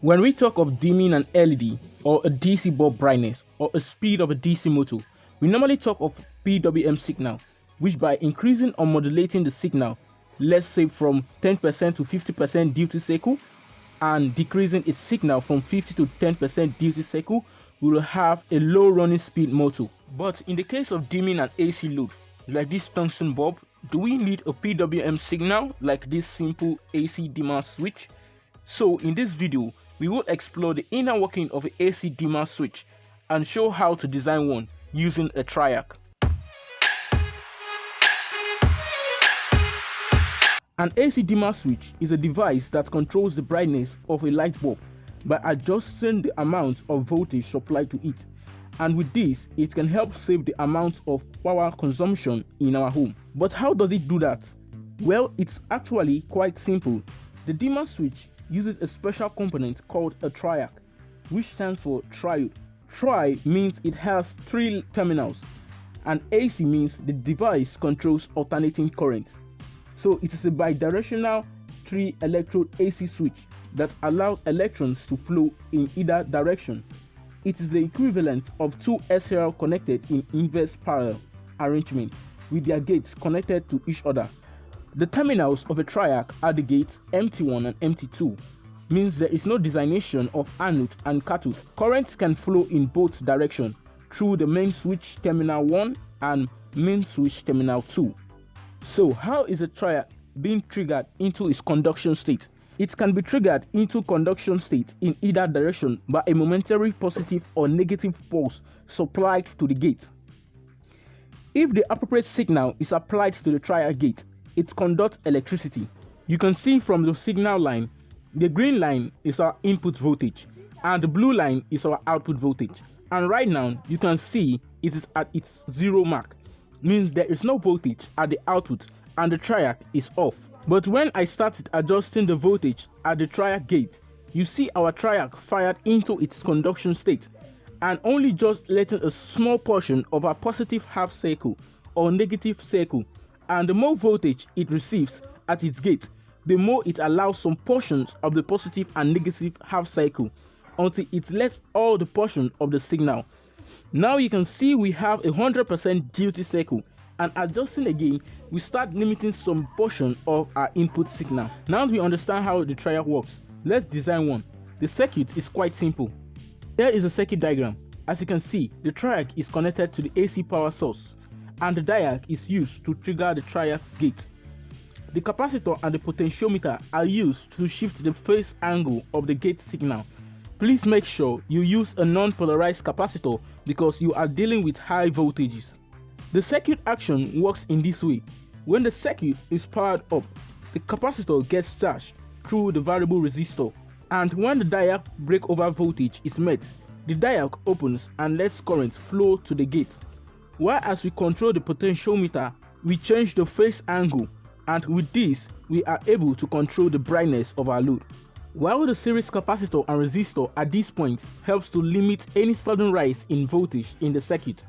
When we talk of dimming an LED or a DC bulb brightness or a speed of a DC motor, we normally talk of PWM signal, which by increasing or modulating the signal, let's say from 10% to 50% duty cycle, and decreasing its signal from 50 to 10% duty cycle, we will have a low running speed motor. But in the case of dimming an AC load, like this tungsten bulb, do we need a PWM signal like this simple AC dimmer switch? So in this video, we will explore the inner working of an AC dimmer switch and show how to design one using a Triac. An AC dimmer switch is a device that controls the brightness of a light bulb by adjusting the amount of voltage supplied to it, and with this it can help save the amount of power consumption in our home. But how does it do that? Well, it's actually quite simple. The dimmer switch uses a special component called a Triac, which stands for triode. Tri means it has 3 terminals, and AC means the device controls alternating current. So it is a bidirectional 3-electrode AC switch that allows electrons to flow in either direction. It is the equivalent of 2 SL connected in inverse parallel arrangement with their gates connected to each other. The terminals of a Triac are the gates MT1 and MT2, means there is no designation of anode and cathode. Currents can flow in both directions through the main switch terminal 1 and main switch terminal 2. So how is a Triac being triggered into its conduction state? It can be triggered into conduction state in either direction by a momentary positive or negative pulse supplied to the gate. If the appropriate signal is applied to the Triac gate, it conducts electricity. You can see from the signal line, the green line is our input voltage and the blue line is our output voltage. And right now you can see it is at its 0 mark, means there is no voltage at the output and the Triac is off. But when I started adjusting the voltage at the Triac gate, you see our Triac fired into its conduction state and only just letting a small portion of a positive half cycle or negative cycle. And the more voltage it receives at its gate, the more it allows some portions of the positive and negative half cycle until it lets all the portion of the signal. Now you can see we have 100% duty cycle, and adjusting again, we start limiting some portion of our input signal. Now that we understand how the Triac works, let's design one. The circuit is quite simple. Here is a circuit diagram. As you can see, the Triac is connected to the AC power source, and the diac is used to trigger the Triac's gate. The capacitor and the potentiometer are used to shift the phase angle of the gate signal. Please make sure you use a non-polarized capacitor because you are dealing with high voltages. The circuit action works in this way. When the circuit is powered up, the capacitor gets charged through the variable resistor, and when the diac breakover voltage is met, the diac opens and lets current flow to the gate. While as we control the potentiometer, we change the phase angle, and with this we are able to control the brightness of our load. While the series capacitor and resistor at this point helps to limit any sudden rise in voltage in the circuit.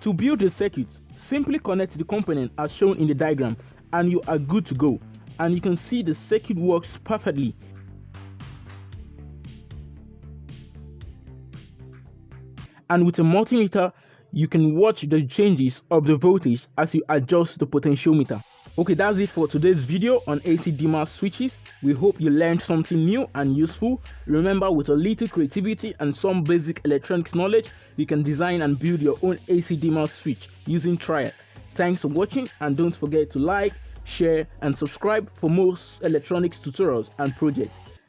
To build the circuit, simply connect the component as shown in the diagram and you are good to go, and you can see the circuit works perfectly. And with a multimeter, you can watch the changes of the voltage as you adjust the potentiometer. Okay, that's it for today's video on AC dimmer switches. We hope you learned something new and useful. Remember, with a little creativity and some basic electronics knowledge, you can design and build your own AC dimmer switch using Triac. Thanks for watching, and don't forget to like, share and subscribe for more electronics tutorials and projects.